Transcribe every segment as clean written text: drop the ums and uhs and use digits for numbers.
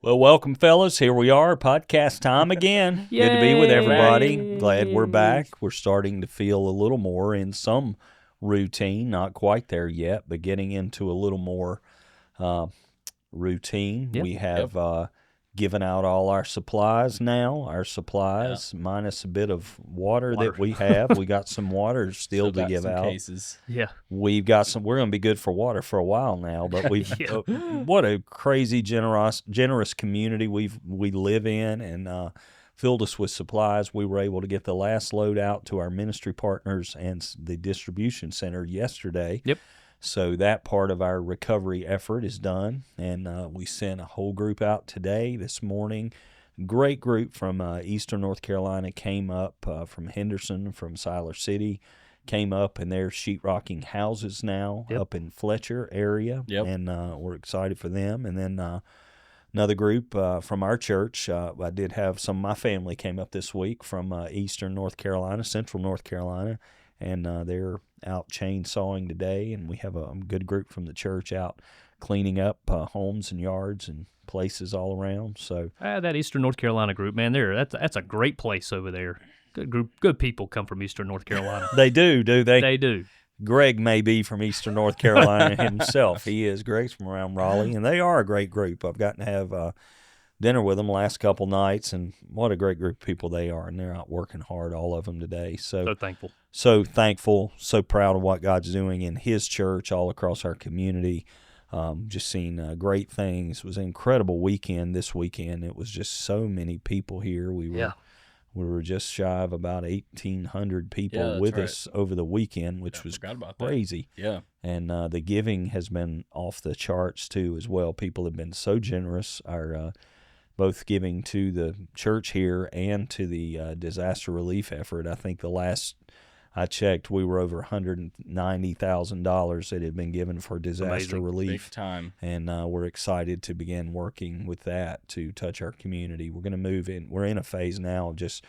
Well, welcome, fellas. Here we are, podcast time again. Good to be with everybody. Yay. Glad we're back. We're starting to feel a little more in some routine. Not quite there yet, but getting into a little more routine. Yep. We have given out all our supplies now. Our supplies, minus a bit of water that we have. We got some water still to give out. Cases. Yeah. We've got some. We're going to be good for water for a while now. But we've what a crazy generous community we live in, and filled us with supplies. We were able to get the last load out to our ministry partners and the distribution center yesterday. Yep. So that part of our recovery effort is done, and we sent a whole group out today, this morning. Great group from Eastern North Carolina came up, from Henderson, from Siler City, came up, and they're sheetrocking houses now up in Fletcher area, and we're excited for them. And then another group from our church, I did have some of my family came up this week from Eastern North Carolina, Central North Carolina, and they're out chainsawing today, and we have a good group from the church out cleaning up homes and yards and places all around. So That Eastern North Carolina group, man, that's a great place over there. Good group, good people come from Eastern North Carolina. they do they? They do. Greg may be from Eastern North Carolina himself. He is. Greg's from around Raleigh, and they are a great group. I've gotten to have dinner with them the last couple nights, and what a great group of people they are, and they're out working hard, all of them today. So thankful. So thankful, so proud of what God's doing in His church all across our community. Just seeing great things. It was an incredible weekend this weekend. It was just so many people here. We were just shy of about 1,800 people with us over the weekend, which was crazy. Yeah. And the giving has been off the charts too as well. People have been so generous. Our both giving to the church here and to the disaster relief effort. I think the last I checked, we were over $190,000 that had been given for disaster relief. Big time. And we're excited to begin working with that to touch our community. We're going to move in. We're in a phase now of just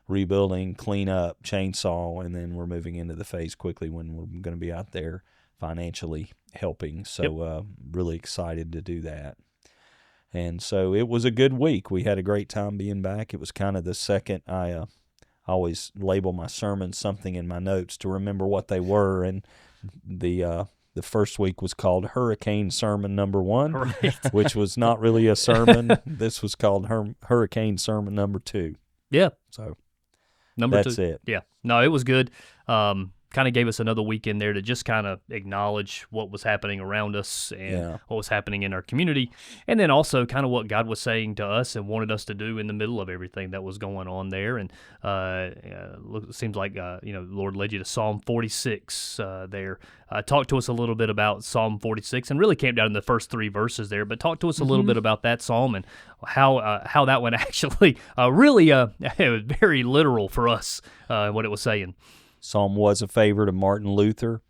rebuilding, clean up, chainsaw, and then we're moving into the phase quickly when we're going to be out there financially helping. So really excited to do that. And so it was a good week. We had a great time being back. It was kind of the second I always label my sermons something in my notes to remember what they were, and the first week was called Hurricane Sermon Number 1, which was not really a sermon. This was called Hurricane Sermon Number 2. Yeah. So that's 2. It. Yeah. No, it was good. Kind of gave us another week in there to just kind of acknowledge what was happening around us and what was happening in our community. And then also kind of what God was saying to us and wanted us to do in the middle of everything that was going on there. And it seems like, the Lord led you to Psalm 46 there. Talk to us a little bit about Psalm 46 and really came down in the first 3 verses there, but talk to us a little bit about that Psalm and how that one actually really it was very literal for us, what it was saying. Psalm was a favorite of Martin Luther.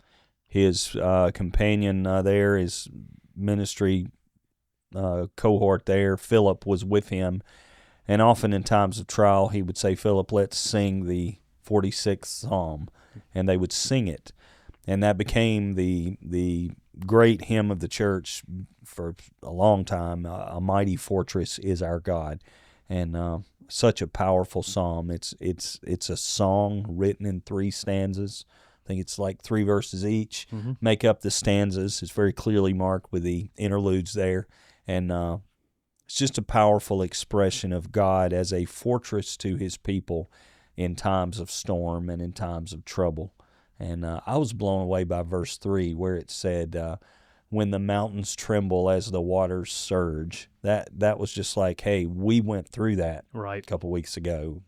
His companion there, his ministry cohort there, Philip, was with him. And often in times of trial, he would say, Philip, let's sing the 46th Psalm. And they would sing it. And that became the great hymn of the church for a long time. A mighty fortress is our God. And such a powerful psalm. It's a song written in 3 stanzas. I think it's like 3 verses each. Make up the stanzas. It's very clearly marked with the interludes there. And it's just a powerful expression of God as a fortress to His people in times of storm and in times of trouble. And I was blown away by verse 3 where it said, when the mountains tremble as the waters surge. That was just like, hey, we went through that a couple weeks ago.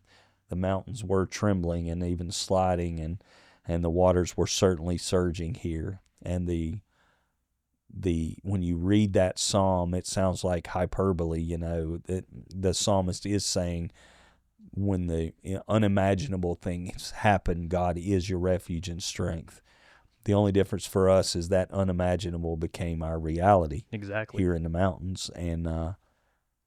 The mountains were trembling and even sliding, and the waters were certainly surging here. And when you read that psalm, it sounds like hyperbole. That the psalmist is saying, when the unimaginable things happen, God is your refuge and strength. The only difference for us is that unimaginable became our reality here in the mountains. And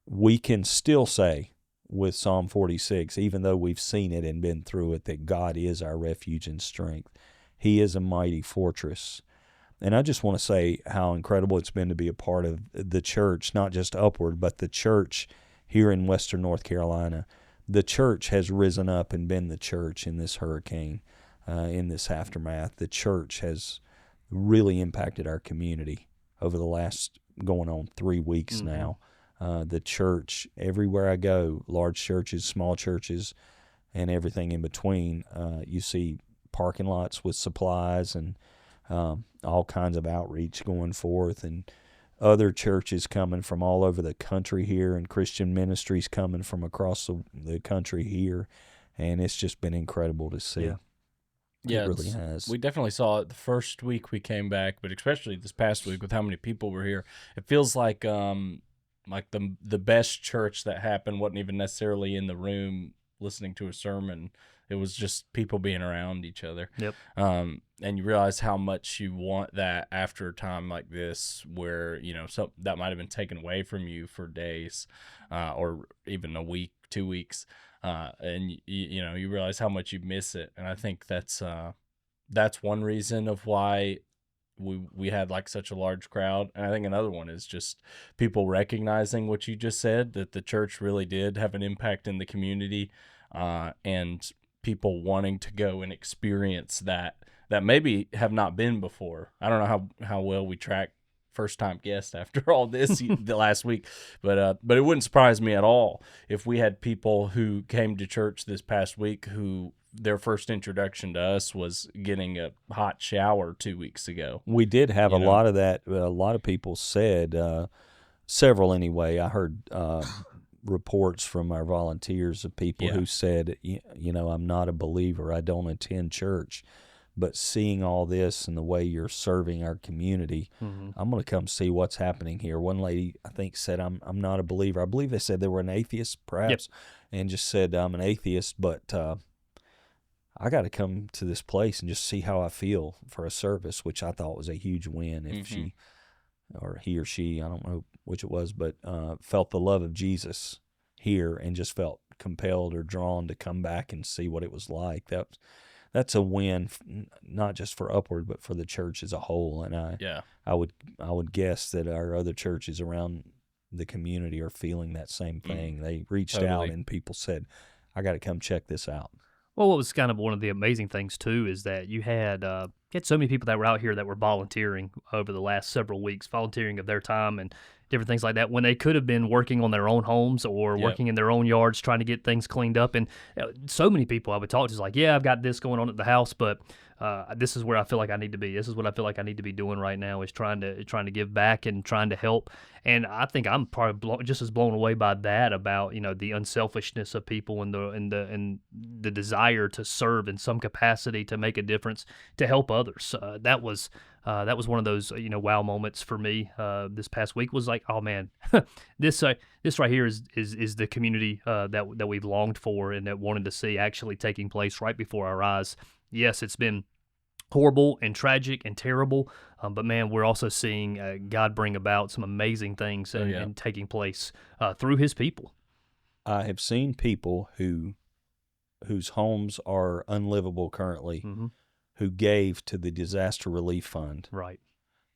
we can still say with Psalm 46, even though we've seen it and been through it, that God is our refuge and strength. He is a mighty fortress. And I just want to say how incredible it's been to be a part of the church, not just Upward, but the church here in Western North Carolina. The church has risen up and been the church in this hurricane, in this aftermath. The church has really impacted our community over the last going on 3 weeks now. The church, everywhere I go, large churches, small churches, and everything in between, you see parking lots with supplies and all kinds of outreach going forth, and other churches coming from all over the country here, and Christian ministries coming from across the country here, and it's just been incredible to see. Yeah, it really has. We definitely saw it the first week we came back, but especially this past week with how many people were here. It feels like the best church that happened wasn't even necessarily in the room listening to a sermon. It was just people being around each other. Yep. And you realize how much you want that after a time like this, where so that might have been taken away from you for days, or even a week, 2 weeks. And you realize how much you miss it, and I think that's one reason of why we had like such a large crowd. And I think another one is just people recognizing what you just said, that the church really did have an impact in the community, and people wanting to go and experience that maybe have not been before. I don't know how well we track first-time guests after all this the last week, but it wouldn't surprise me at all if we had people who came to church this past week who their first introduction to us was getting a hot shower 2 weeks ago. We did have a lot of that. A lot of people said, several anyway. I heard reports from our volunteers of people who said, I'm not a believer. I don't attend church. But seeing all this and the way you're serving our community, I'm going to come see what's happening here. One lady, I think, said, I'm not a believer. I believe they said they were an atheist, perhaps, and just said, I'm an atheist, but I got to come to this place and just see how I feel for a service, which I thought was a huge win if she, or he or she, I don't know which it was, but felt the love of Jesus here and just felt compelled or drawn to come back and see what it was like. That's a win, not just for Upward, but for the church as a whole. And I would guess that our other churches around the community are feeling that same thing. They reached out and people said, I got to come check this out. Well, what was kind of one of the amazing things, too, is that you had so many people that were out here that were volunteering over the last several weeks, volunteering of their time and different things like that, when they could have been working on their own homes or working in their own yards trying to get things cleaned up. And so many people I would talk to is like, I've got this going on at the house, but this is where I feel like I need to be. This is what I feel like I need to be doing right now, is trying to give back and trying to help. And I think I'm probably just as blown away by that, about the unselfishness of people and the desire to serve in some capacity, to make a difference, to help others. That was one of those wow moments for me this past week. Was like, oh man, this right here is the community that we've longed for and that wanted to see actually taking place right before our eyes. Yes, it's been horrible and tragic and terrible, but man, we're also seeing God bring about some amazing things and taking place through His people. I have seen people whose homes are unlivable currently, who gave to the disaster relief fund. Right.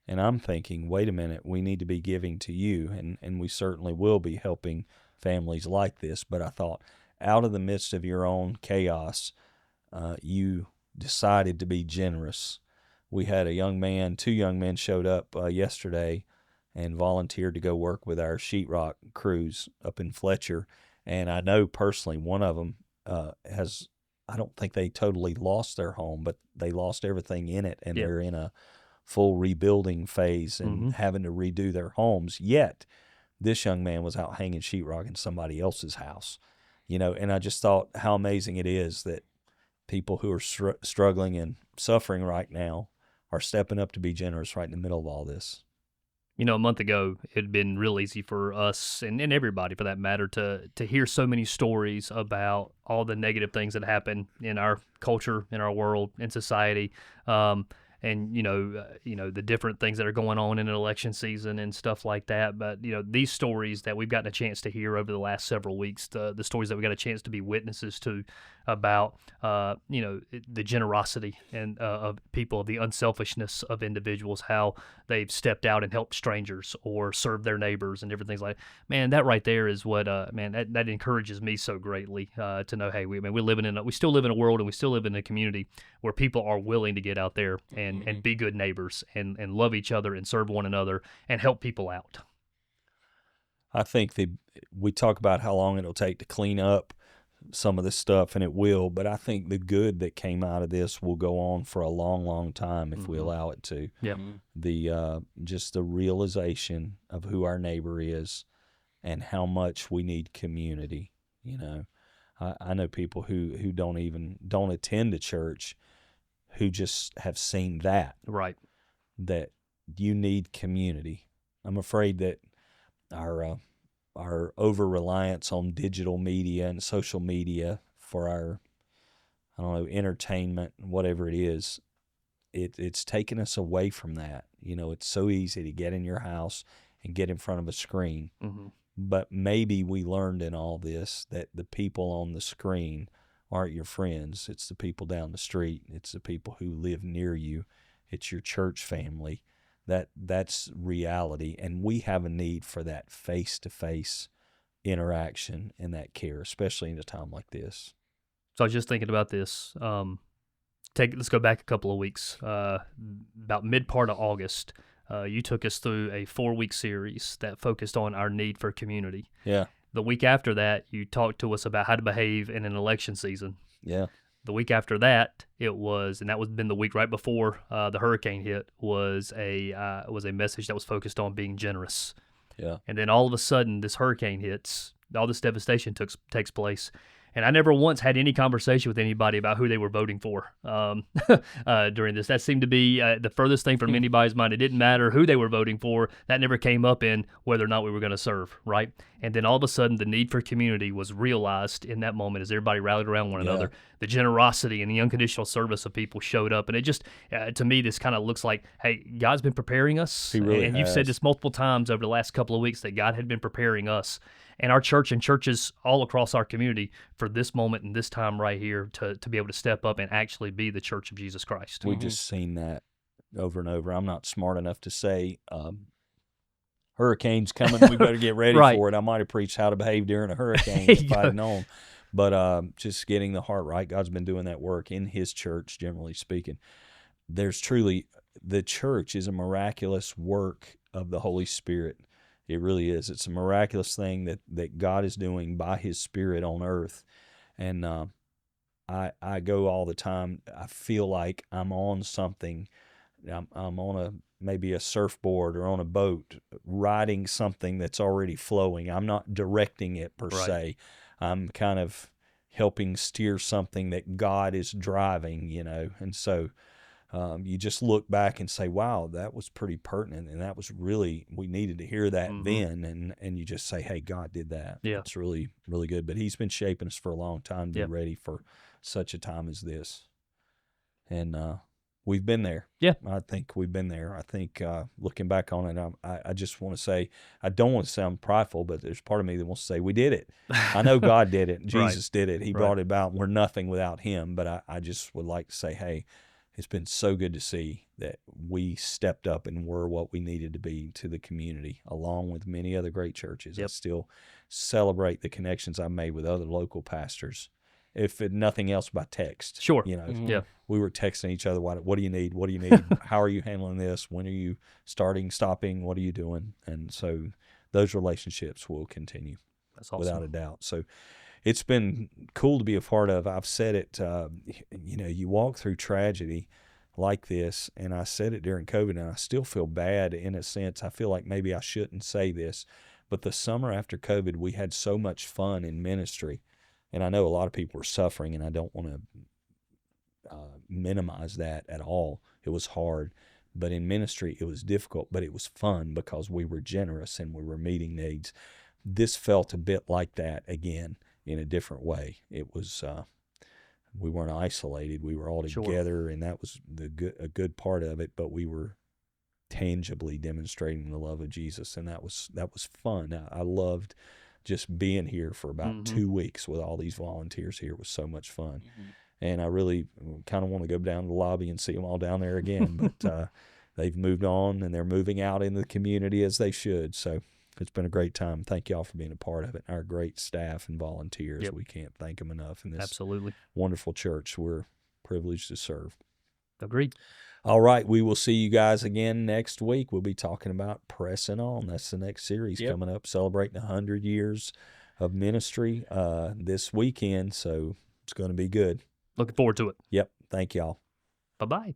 And I'm thinking, wait a minute, we need to be giving to you, and we certainly will be helping families like this. But I thought, out of the midst of your own chaos, you decided to be generous. We had two young men showed up yesterday and volunteered to go work with our sheetrock crews up in Fletcher. And I know personally one of them I don't think they totally lost their home, but they lost everything in it, and they're in a full rebuilding phase and having to redo their homes. Yet this young man was out hanging sheetrock in somebody else's house, and I just thought how amazing it is that people who are struggling and suffering right now are stepping up to be generous right in the middle of all this. A month ago, it had been real easy for us and everybody, for that matter, to hear so many stories about all the negative things that happen in our culture, in our world, in society. and the different things that are going on in an election season and stuff like that. But these stories that we've gotten a chance to hear over the last several weeks, the stories that we got a chance to be witnesses to about the generosity and of people, the unselfishness of individuals, how they've stepped out and helped strangers or served their neighbors and different things like that. Man, that right there is what that encourages me so greatly to know, hey, we still live in a world, and we still live in a community where people are willing to get out there and be good neighbors and love each other and serve one another and help people out. I think we talk about how long it'll take to clean up some of this stuff, and it will, but I think the good that came out of this will go on for a long, long time if we allow it to. Yep. Just the realization of who our neighbor is and how much we need community. I know people who don't attend a church, who just have seen that you need community. I'm afraid that our over-reliance on digital media and social media for our, entertainment, whatever it is, it's taken us away from that. It's so easy to get in your house and get in front of a screen. Mm-hmm. But maybe we learned in all this that the people on the screen aren't your friends. It's the people down the street. It's the people who live near you. It's your church family. That's reality, and we have a need for that face-to-face interaction and that care, especially in a time like this. So I was just thinking about this. Let's go back a couple of weeks. About mid-part of August, you took us through a 4-week series that focused on our need for community. Yeah. The week after that, you talked to us about how to behave in an election season. Yeah. The week after that, and that was been the week right before the hurricane hit, was a message that was focused on being generous. Yeah. And then all of a sudden, this hurricane hits, all this devastation takes place, and I never once had any conversation with anybody about who they were voting for during this. That seemed to be the furthest thing from anybody's mind. It didn't matter who they were voting for. That never came up in whether or not we were going to serve, right? And then all of a sudden, the need for community was realized in that moment as everybody rallied around one another. The generosity and the unconditional service of people showed up. And it just, to me, this kind of looks like, hey, God's been preparing us. He really and has. You've said this multiple times over the last couple of weeks that God had been preparing us and our church and churches all across our community for this moment and this time right here to be able to step up and actually be the church of Jesus Christ. We've just seen that over and over. I'm not smart enough to say hurricane's coming, we better get ready for it. I might have preached how to behave during a hurricane if I'd known. But just getting the heart right, God's been doing that work in His church, generally speaking. The church is a miraculous work of the Holy Spirit. It really is. It's a miraculous thing that God is doing by His Spirit on earth. And I go all the time. I feel like I'm on something. I'm on maybe a surfboard or on a boat, riding something that's already flowing. I'm not directing it per se. I'm kind of helping steer something that God is driving, And so you just look back and say, wow, that was pretty pertinent, and that was really, we needed to hear that then, and you just say, hey, God did that. Yeah. It's really, really good. But He's been shaping us for a long time to be ready for such a time as this. And we've been there. Yeah. I think we've been there. I think looking back on it, I just want to say, I don't want to sound prideful, but there's part of me that wants to say we did it. I know God did it. Jesus did it. He brought it about. We're nothing without Him. But I just would like to say, hey, it's been so good to see that we stepped up and were what we needed to be to the community, along with many other great churches. I still celebrate the connections I made with other local pastors, if nothing else by text. Sure. We were texting each other, what do you need? What do you need? How are you handling this? When are you stopping? What are you doing? And so those relationships will continue. That's awesome. Without a doubt. So it's been cool to be a part of. I've said it, you walk through tragedy like this, and I said it during COVID, and I still feel bad in a sense. I feel like maybe I shouldn't say this, but the summer after COVID, we had so much fun in ministry, and I know a lot of people were suffering, and I don't want to minimize that at all. It was hard, but in ministry, it was difficult, but it was fun because we were generous and we were meeting needs. This felt a bit like that again, in a different way. It was we weren't isolated. We were all Sure. together, and that was a good part of it. But we were tangibly demonstrating the love of Jesus, and that was fun. I loved just being here for about 2 weeks with all these volunteers here. It was so much fun. And I really kind of want to go down to the lobby and see them all down there again. But they've moved on, and they're moving out into the community as they should. So it's been a great time. Thank y'all for being a part of it. Our great staff and volunteers. Yep. We can't thank them enough in this Absolutely. wonderful church we're privileged to serve. Agreed. All right. We will see you guys again next week. We'll be talking about Pressing On. That's the next series coming up, celebrating 100 years of ministry this weekend. So it's going to be good. Looking forward to it. Yep. Thank y'all. Bye-bye.